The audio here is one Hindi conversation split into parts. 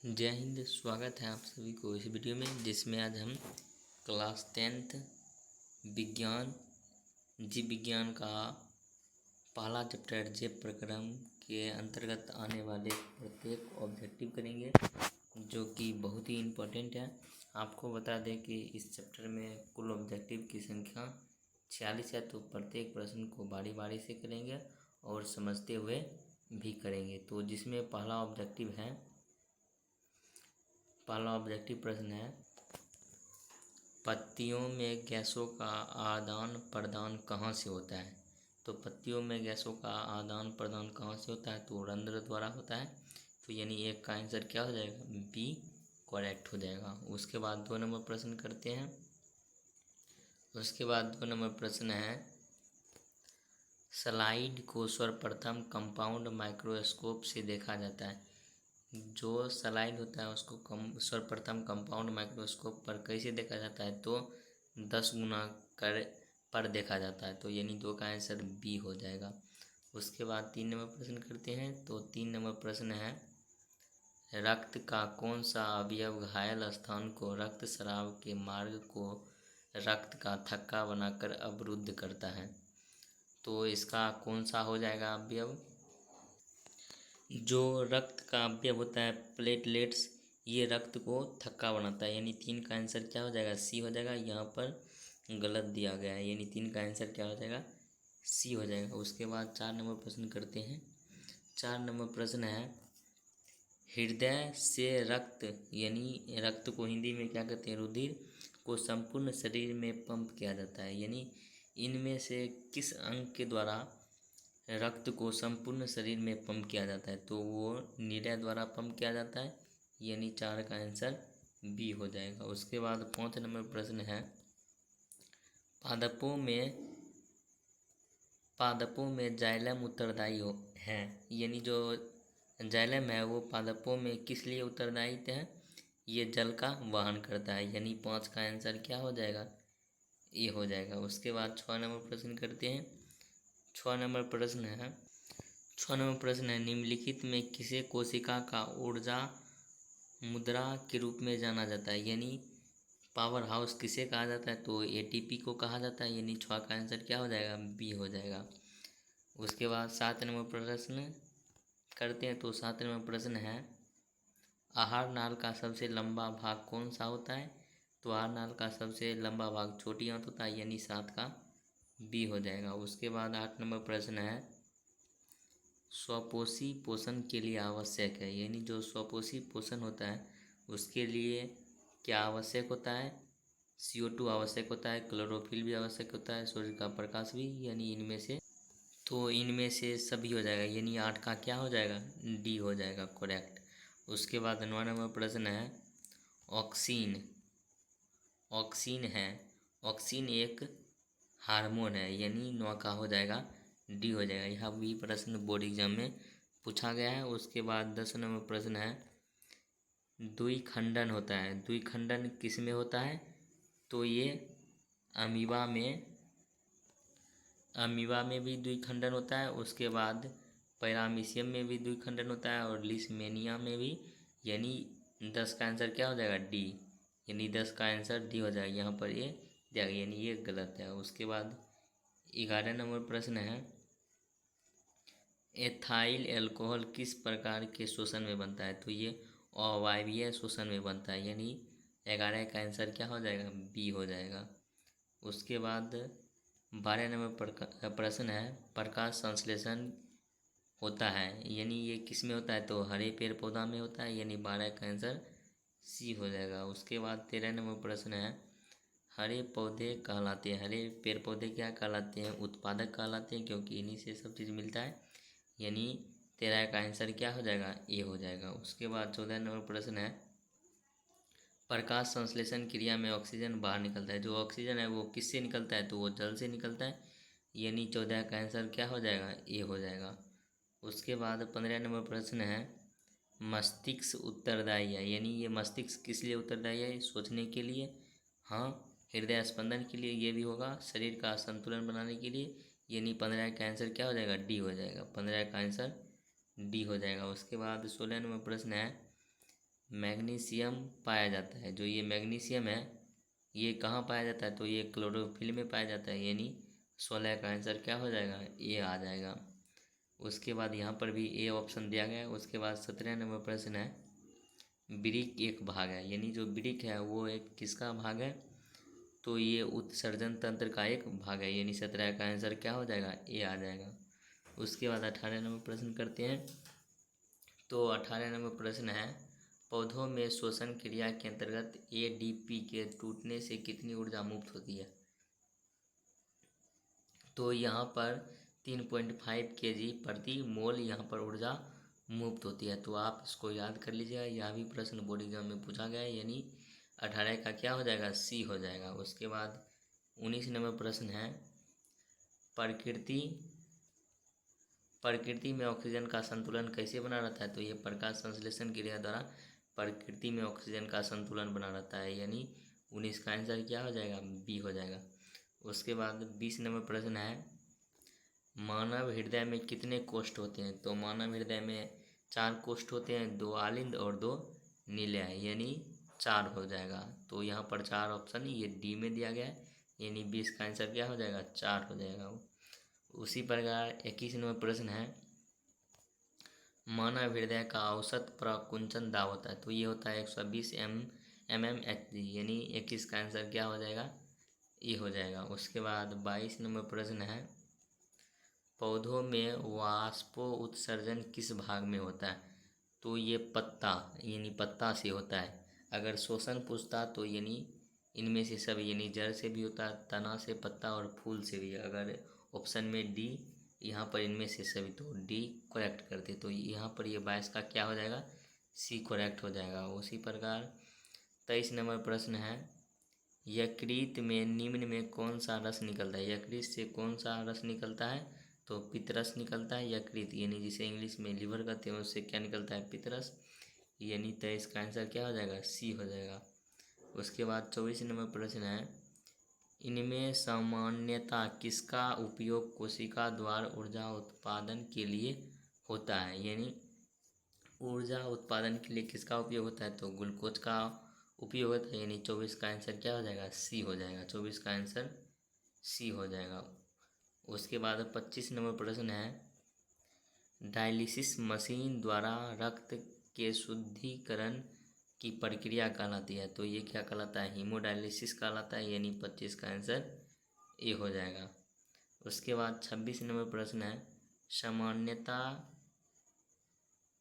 जय हिंद। स्वागत है आप सभी को इस वीडियो में, जिसमें आज हम क्लास 10th विज्ञान जीव विज्ञान का पहला चैप्टर जैव प्रक्रम के अंतर्गत आने वाले प्रत्येक ऑब्जेक्टिव करेंगे, जो कि बहुत ही इम्पोर्टेंट है। आपको बता दें कि इस चैप्टर में कुल ऑब्जेक्टिव की संख्या 46 है, तो प्रत्येक प्रश्न को बारी बारी से करेंगे और समझते हुए भी करेंगे। तो जिसमें पहला ऑब्जेक्टिव प्रश्न है, पत्तियों में गैसों का आदान प्रदान कहाँ से होता है। तो पत्तियों में गैसों का आदान प्रदान कहाँ से होता है, तो रंध्र द्वारा होता है। तो यानी एक का आंसर क्या हो जाएगा, बी करेक्ट हो जाएगा। उसके बाद 2 नंबर प्रश्न करते हैं। उसके बाद 2 नंबर प्रश्न है, स्लाइड को सर्वप्रथम कंपाउंड माइक्रोस्कोप से देखा जाता है। जो स्लाइड होता है उसको सर्वप्रथम कंपाउंड माइक्रोस्कोप पर कैसे देखा जाता है, तो 10 गुना कर पर देखा जाता है। तो यानी 2 का आंसर बी हो जाएगा। उसके बाद 3 नंबर प्रश्न करते हैं। तो 3 नंबर प्रश्न है, रक्त का कौन सा अवयव घायल स्थान को रक्त स्राव के मार्ग को रक्त का थक्का बनाकर अवरुद्ध करता है। तो इसका कौन सा हो जाएगा अवयव। जो रक्त का अवयव होता है प्लेटलेट्स, ये रक्त को थक्का बनाता है। यानी 3 का आंसर क्या हो जाएगा, सी हो जाएगा। यहाँ पर गलत दिया गया है, यानी 3 का आंसर क्या हो जाएगा, सी हो जाएगा। उसके बाद 4 नंबर प्रश्न करते हैं। 4 नंबर प्रश्न है, हृदय से रक्त, यानी रक्त को हिंदी में क्या कहते हैं, रुधिर को संपूर्ण शरीर में पंप किया जाता है। यानी इनमें से किस अंग के द्वारा रक्त को संपूर्ण शरीर में पंप किया जाता है, तो वो नीरा द्वारा पंप किया जाता है। यानी 4 का आंसर बी हो जाएगा। उसके बाद 5 नंबर प्रश्न है, पादपों में जाइलम उत्तरदायी है। यानी जो जाइलम है वो पादपों में किस लिए उत्तरदायी है, ये जल का वहन करता है। यानी 5 का आंसर क्या हो जाएगा, ये हो जाएगा। उसके बाद 6 नंबर प्रश्न करते हैं। 6 नंबर प्रश्न है, निम्नलिखित में किसे कोशिका का ऊर्जा मुद्रा के रूप में जाना जाता है। यानी पावर हाउस किसे कहा जाता है, तो एटीपी को कहा जाता है। यानी 6 का आंसर क्या हो जाएगा, बी हो जाएगा। उसके बाद 7 नंबर प्रश्न करते हैं। तो 7 नंबर प्रश्न है, आहार नाल का सबसे लंबा भाग कौन सा होता है। तो आहार नाल का सबसे लंबा भाग छोटी आंत होता है। यानी 7 का बी हो जाएगा। उसके बाद 8 नंबर प्रश्न है, स्वपोषी पोषण के लिए आवश्यक है। यानी जो स्वपोषी पोषण होता है उसके लिए क्या आवश्यक होता है, CO2 आवश्यक होता है, क्लोरोफिल भी आवश्यक होता है, सूर्य का प्रकाश भी। यानी इनमें से सभी हो जाएगा। यानी 8 का क्या हो जाएगा, डी हो जाएगा करेक्ट। उसके बाद 9 नंबर प्रश्न है, ऑक्सीन एक हार्मोन है। यानी 9 का हो जाएगा, डी हो जाएगा। यह भी प्रश्न बोर्ड एग्जाम में पूछा गया है। उसके बाद 10 नंबर प्रश्न है, द्विखंडन होता है। द्विखंडन किस में होता है, तो ये अमीबा में भी द्विखंडन होता है। उसके बाद पैरामीशियम में भी द्विखंडन होता है और लिस्मेनिया में भी। यानी 10 का आंसर क्या हो जाएगा, डी। यानी 10 का आंसर डी हो जाएगा। यहाँ पर ये दिया गया, यानी ये गलत है। उसके बाद 11 नंबर प्रश्न है, एथाइल अल्कोहल किस प्रकार के शोषण में बनता है। तो ये अवायवीय शोषण में बनता है। यानी 11 का आंसर क्या हो जाएगा, बी हो जाएगा। उसके बाद 12 नंबर प्रश्न है, प्रकाश संश्लेषण होता है। यानी ये किस में होता है, तो हरे पेड़ पौधा में होता है। यानी 12 का आंसर सी हो जाएगा। उसके बाद 13 नंबर प्रश्न है, हरे पेड़ पौधे क्या कहलाते हैं, उत्पादक कहलाते हैं, क्योंकि इन्हीं से सब चीज़ मिलता है। यानी 13 का आंसर क्या हो जाएगा, ए हो जाएगा। उसके बाद 14 नंबर प्रश्न है, प्रकाश संश्लेषण क्रिया में ऑक्सीजन बाहर निकलता है। जो ऑक्सीजन है वो किससे निकलता है, तो वो जल से निकलता है। यानी 14 का आंसर क्या हो जाएगा, ए हो जाएगा। उसके बाद 15 नंबर प्रश्न है, मस्तिष्क उत्तरदायी है। यानी ये मस्तिष्क किस लिए उत्तरदायी है, सोचने के लिए, हाँ, हृदय स्पंदन के लिए ये भी होगा, शरीर का संतुलन बनाने के लिए। यानी 15 का आंसर क्या हो जाएगा, डी हो जाएगा। 15 का आंसर डी हो जाएगा। उसके बाद 16 नंबर प्रश्न है, मैग्नीशियम पाया जाता है। जो ये मैग्नीशियम है ये कहाँ पाया जाता है, तो ये क्लोरोफिल में पाया जाता है, यानी 16 का आंसर क्या हो जाएगा, ए आ जाएगा। उसके बाद यहाँ पर भी ए ऑप्शन दिया गया है। उसके बाद 17 नंबर प्रश्न है, वृक्क एक भाग है, यानी जो वृक्क है वो एक किसका भाग है, तो ये उत्सर्जन तंत्र का एक भाग है, यानी 17 का आंसर क्या हो जाएगा, ए आ जाएगा। उसके बाद 18 नंबर प्रश्न करते हैं। तो 18 नंबर प्रश्न है, पौधों में श्वसन क्रिया के अंतर्गत एडीपी के टूटने से कितनी ऊर्जा मुक्त होती है, तो यहाँ पर 3.5 kg प्रति मोल यहाँ पर ऊर्जा मुक्त होती है। तो आप इसको याद कर लीजिएगा, यह भी प्रश्न बोर्ड एग्जाम में पूछा गया है, यानी 18 का क्या हो जाएगा, सी हो जाएगा। उसके बाद 19 नंबर प्रश्न है, प्रकृति प्रकृति में ऑक्सीजन का संतुलन कैसे बना रहता है, तो ये प्रकाश संश्लेषण क्रिया द्वारा प्रकृति में ऑक्सीजन का संतुलन बना रहता है, यानी 19 का आंसर क्या हो जाएगा, बी हो जाएगा। उसके बाद 20 नंबर प्रश्न है, मानव हृदय में कितने कोष्ठ होते हैं, तो मानव हृदय में 4 कोष्ठ होते हैं, 2 आलिंद और 2 निलय, यानी 4 हो जाएगा। तो यहाँ पर 4 ऑप्शन ये डी में दिया गया है, यानी 20 का आंसर क्या हो जाएगा, 4 हो जाएगा। उसी प्रकार 21 नंबर प्रश्न है, मानव हृदय का औसत प्रकुंचन दाब होता है, तो ये होता है 120 mmHg, यानी 21 का आंसर क्या हो जाएगा, ये हो जाएगा। उसके बाद 22 नंबर प्रश्न है, पौधों में वाष्पो उत्सर्जन किस भाग में होता है, तो ये पत्ता यानी पत्ता से होता है। अगर श्वसन पूछता तो यानी इनमें से सभी, यानी जड़ से भी होता है, तना से, पत्ता और फूल से भी। अगर ऑप्शन में डी यहाँ पर इनमें से सभी, तो डी करेक्ट करते, तो यहाँ पर ये 22 का क्या हो जाएगा, सी करेक्ट हो जाएगा। उसी प्रकार 23 नंबर प्रश्न है, यकृत में निम्न में कौन सा रस निकलता है, यकृत से कौन सा रस निकलता है, तो पित्तरस निकलता है। यकृत यानी जिसे इंग्लिश में लिवर कहते हैं, उससे क्या निकलता है, पित्तरस, यानी 23 का आंसर क्या हो जाएगा, सी हो जाएगा। उसके बाद 24 नंबर प्रश्न है, इनमें सामान्यतः किसका उपयोग कोशिका द्वारा ऊर्जा उत्पादन के लिए होता है, यानी ऊर्जा उत्पादन के लिए किसका उपयोग होता है, तो ग्लूकोज का उपयोग होता है, यानी 24 का आंसर क्या हो जाएगा, सी हो जाएगा। 24 का आंसर सी हो जाएगा। उसके बाद 25 नंबर प्रश्न है, डायलिसिस मशीन द्वारा रक्त के शुद्धिकरण की प्रक्रिया कहलाती है, तो ये क्या कहलाता है, हीमोडायलिसिस कहलाता है, यानी 25 का आंसर ए हो जाएगा। उसके बाद 26 नंबर प्रश्न है,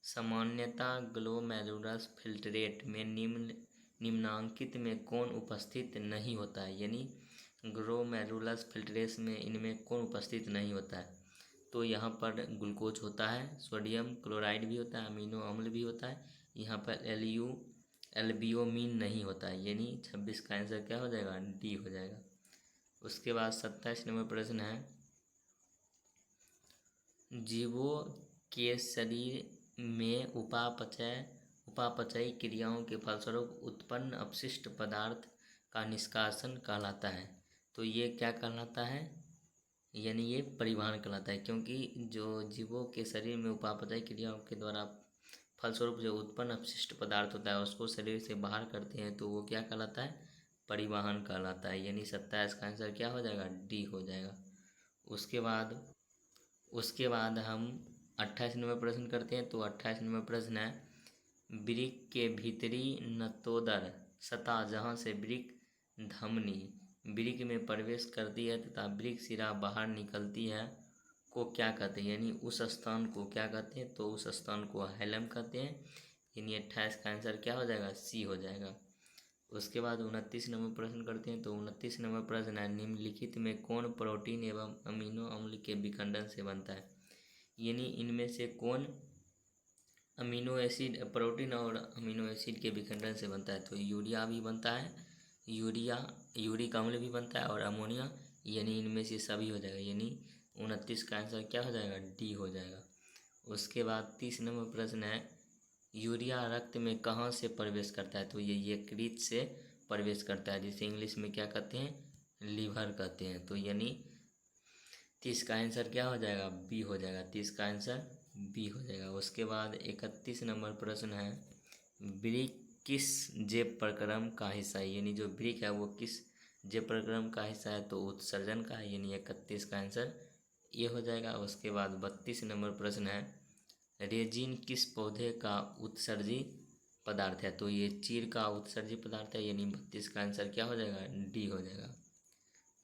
सामान्यतः ग्लोमेरुलस फिल्ट्रेट में निम्नांकित में कौन उपस्थित नहीं होता है, यानी ग्लोमेरुलस फिल्ट्रेट में इनमें कौन उपस्थित नहीं होता है, तो यहाँ पर ग्लूकोज होता है, सोडियम क्लोराइड भी होता है, अमीनो अम्ल भी होता है, यहाँ पर एल्बियोमिन नहीं होता है, यानी 26 का आंसर क्या हो जाएगा, डी हो जाएगा। उसके बाद 27 नंबर प्रश्न है, जीवों के शरीर में उपापचयी क्रियाओं के फलस्वरूप उत्पन्न अपशिष्ट पदार्थ का निष्कासन कहलाता है, तो ये क्या कहलाता है, यानी ये परिवहन कहलाता है, क्योंकि जो जीवों के शरीर में उपापचयी क्रियाओं के द्वारा फलस्वरूप जो उत्पन्न अपशिष्ट पदार्थ होता है उसको शरीर से बाहर करते हैं, तो वो क्या कहलाता है, परिवहन कहलाता है, यानी 27 का आंसर क्या हो जाएगा, डी हो जाएगा। उसके बाद हम 28 नंबर प्रश्न करते हैं। तो 28 नंबर प्रश्न है, वृक्क के भीतरी नतोदर सतह जहाँ से वृक्क धमनी वृक्क में प्रवेश करती है तथा वृक्क शिरा बाहर निकलती है को क्या कहते हैं, यानी उस स्थान को क्या कहते हैं, तो उस स्थान को हैलम कहते हैं, यानी 28 का आंसर क्या हो जाएगा, सी हो जाएगा। उसके बाद 29 नंबर प्रश्न करते हैं। तो 29 नंबर प्रश्न है, निम्नलिखित में कौन प्रोटीन एवं अमीनो अम्ल के विखंडन से बनता है, यानी इनमें से कौन अमीनो एसिड, प्रोटीन और अमीनो एसिड के विखंडन से बनता है, तो यूरिया भी बनता है, यूरिक अम्ल भी बनता है और अमोनिया, यानी इनमें से सभी हो जाएगा, यानी 29 का आंसर क्या हो जाएगा, डी हो जाएगा। उसके बाद 30 नंबर प्रश्न है, यूरिया रक्त में कहाँ से प्रवेश करता है, तो ये यकृत से प्रवेश करता है, जिसे इंग्लिश में क्या कहते हैं, लीवर कहते हैं, तो यानी 30 का आंसर क्या हो जाएगा, बी हो जाएगा। 30 का आंसर बी हो जाएगा। उसके बाद 31 नंबर प्रश्न है, ब्रिक किस जेब प्रक्रम का हिस्सा है, यानी जो ब्रिक है वो किस जेब प्रक्रम का हिस्सा है, तो उत्सर्जन का है, यानी 31 का आंसर ये हो जाएगा। उसके बाद 32 नंबर प्रश्न है, रेजिन किस पौधे का उत्सर्जी पदार्थ है, तो ये चीड़ का उत्सर्जी पदार्थ है, यानी 32 का आंसर क्या हो जाएगा, डी हो जाएगा।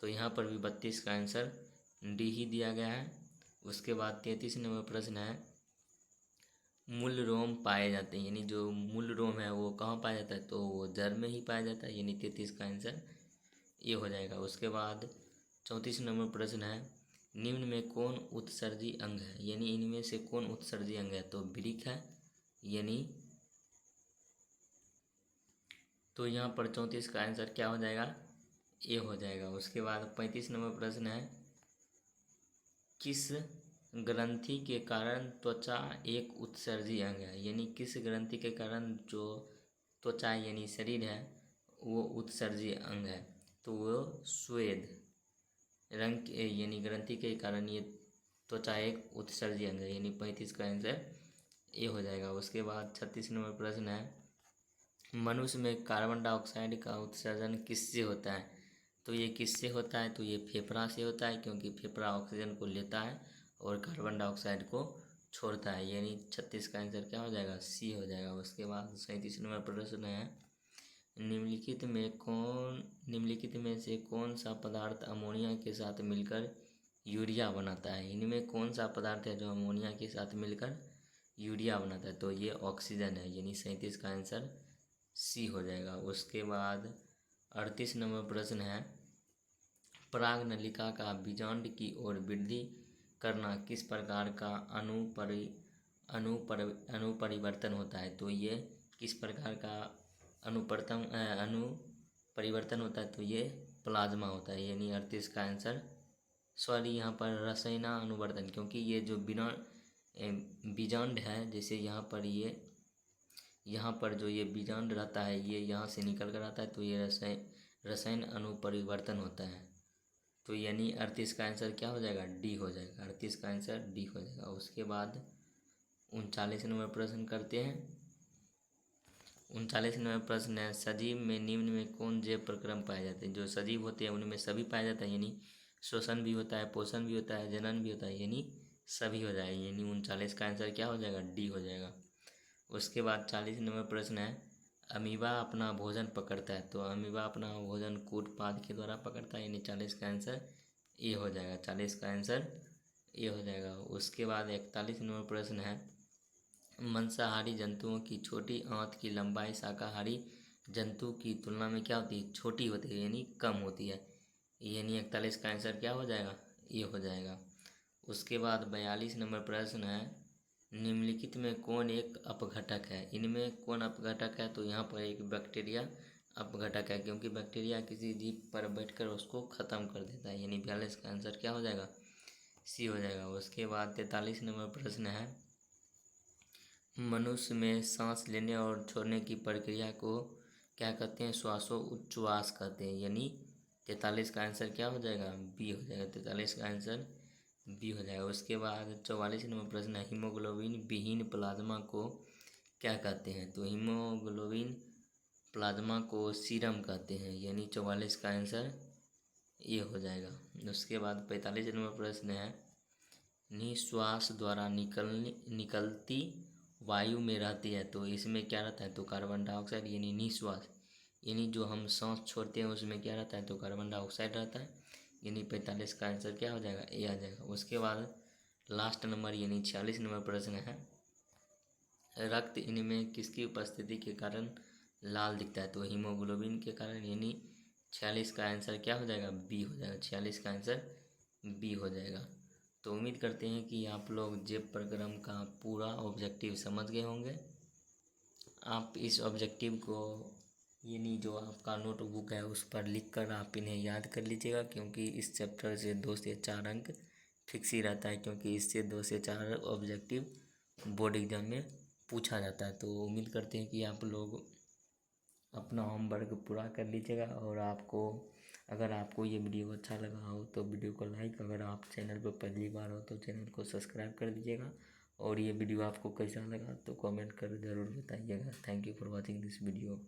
तो यहाँ पर भी 32 का आंसर डी ही दिया गया है। उसके बाद 33 नंबर प्रश्न है, मूल रोम पाए जाते हैं, यानी जो मूल रोम है वो कहाँ पाया जाता है, तो वो जड़ में ही पाया जाता है, यानी 33 का आंसर ये हो जाएगा। उसके बाद 34 नंबर प्रश्न है, निम्न में कौन उत्सर्जी अंग है, यानी इनमें से कौन उत्सर्जी अंग है, तो वृक्क है, यानी तो यहाँ पर 34 का आंसर क्या हो जाएगा, ए हो जाएगा। उसके बाद 35 नंबर प्रश्न है, किस ग्रंथि के कारण त्वचा एक उत्सर्जी अंग है, यानी किस ग्रंथि के कारण जो त्वचा यानी शरीर है वो उत्सर्जी अंग है, तो वो स्वेद रंग यानी ग्रंथि के कारण ये त्वचा एक उत्सर्जी अंग है, यानी 35 का आंसर ए हो जाएगा। उसके बाद 36 नंबर प्रश्न है, मनुष्य में कार्बन डाइऑक्साइड का उत्सर्जन किससे होता है, तो ये किससे होता है, तो ये फेफड़ा से होता है, क्योंकि फेफड़ा ऑक्सीजन को लेता है और कार्बन डाइऑक्साइड को छोड़ता है, यानी 36 का आंसर क्या हो जाएगा, सी हो जाएगा। उसके बाद 37 नंबर प्रश्न है, निम्नलिखित में से कौन सा पदार्थ अमोनिया के साथ मिलकर यूरिया बनाता है, इनमें कौन सा पदार्थ है जो अमोनिया के साथ मिलकर यूरिया बनाता है, तो ये ऑक्सीजन है, यानी 37 का आंसर सी हो जाएगा। उसके बाद 38 नंबर प्रश्न है, पराग नलिका का बीजांड की ओर वृद्धि करना किस प्रकार का अनुपरिवर्तन होता है, तो ये किस प्रकार का अनुपरिवर्तन होता है, तो ये प्लाज्मा होता है, यानी 38 का आंसर सॉरी यहाँ पर रसायना अनुवर्तन, क्योंकि ये जो बिना बीजांड है, जैसे यहाँ पर जो ये बीजांड रहता है ये यहाँ से निकल कर आता है, तो ये रसायन अनुपरिवर्तन होता है, तो यानी 38 का आंसर क्या हो जाएगा, डी हो जाएगा, 38 का आंसर डी हो जाएगा। उसके बाद 39 नंबर प्रश्न करते हैं। 39 नंबर प्रश्न है, सजीव में निम्न में कौन जैव प्रक्रम पाए जाते हैं, जो सजीव होते हैं उनमें सभी पाया जाता है, यानी श्वसन भी होता है, पोषण भी होता है, जनन भी होता है, यानी सभी हो जाएगा, यानी 39 का आंसर क्या हो जाएगा, डी हो जाएगा। उसके बाद 40 नंबर प्रश्न है, अमीबा अपना भोजन पकड़ता है, तो अमीबा अपना भोजन कूटपाद के द्वारा पकड़ता है, यानी 40 का आंसर ए हो जाएगा, 40 का आंसर ए हो जाएगा। उसके बाद 41 नंबर प्रश्न है, मांसाहारी जंतुओं की छोटी आंत की लंबाई शाकाहारी जंतु की तुलना में क्या होती है, छोटी होती है, यानी कम होती है, यानी 41 का आंसर क्या हो जाएगा, ए हो जाएगा। उसके बाद 42 नंबर प्रश्न है, निम्नलिखित में कौन एक अपघटक है, इनमें कौन अपघटक है, तो यहाँ पर एक बैक्टीरिया अपघटक है, क्योंकि बैक्टीरिया किसी जीव पर बैठकर उसको ख़त्म कर देता है, यानी 42 का आंसर क्या हो जाएगा, सी हो जाएगा। उसके बाद 43 नंबर प्रश्न है, मनुष्य में सांस लेने और छोड़ने की प्रक्रिया को क्या कहते हैं, श्वासोच्छ्वास कहते हैं, यानी 43 का आंसर क्या हो जाएगा, बी हो जाएगा, 43 का आंसर बी हो जाएगा। उसके बाद 44 नंबर प्रश्न है, हीमोग्लोबिन विहीन प्लाज्मा को क्या कहते हैं, तो हीमोग्लोबिन प्लाज्मा को सीरम कहते हैं, यानी 44 का आंसर ये हो जाएगा। उसके बाद 45 नंबर प्रश्न है, निश्वास द्वारा निकलती वायु में रहती है, तो इसमें क्या रहता है, तो कार्बन डाइऑक्साइड, यानी निश्वास यानी जो हम सांस छोड़ते हैं उसमें क्या रहता है, तो कार्बन डाइऑक्साइड रहता है, यानी 45 का आंसर क्या हो जाएगा, ए आ जाएगा। उसके बाद लास्ट नंबर यानी 46 नंबर प्रश्न है, रक्त इनमें किसकी उपस्थिति के कारण लाल दिखता है, तो हीमोग्लोबिन के कारण, यानी 46 का आंसर क्या हो जाएगा, बी हो जाएगा, 46 का आंसर बी हो जाएगा। तो उम्मीद करते हैं कि आप लोग जेब प्रक्रम का पूरा ऑब्जेक्टिव समझ गए होंगे। आप इस ऑब्जेक्टिव को यानी जो आपका नोटबुक है उस पर लिख कर आप इन्हें याद कर लीजिएगा, क्योंकि इस चैप्टर से 2 से 4 अंक फिक्स ही रहता है, क्योंकि इससे 2 से 4 ऑब्जेक्टिव बोर्ड एग्जाम में पूछा जाता है। तो उम्मीद करते हैं कि आप लोग अपना होमवर्क पूरा कर लीजिएगा, और अगर आपको ये वीडियो अच्छा लगा हो तो वीडियो को लाइक, अगर आप चैनल पर पहली बार हो तो चैनल को सब्सक्राइब कर दीजिएगा, और ये वीडियो आपको कैसा लगा तो कमेंट कर ज़रूर बताइएगा। Thank you for watching this video.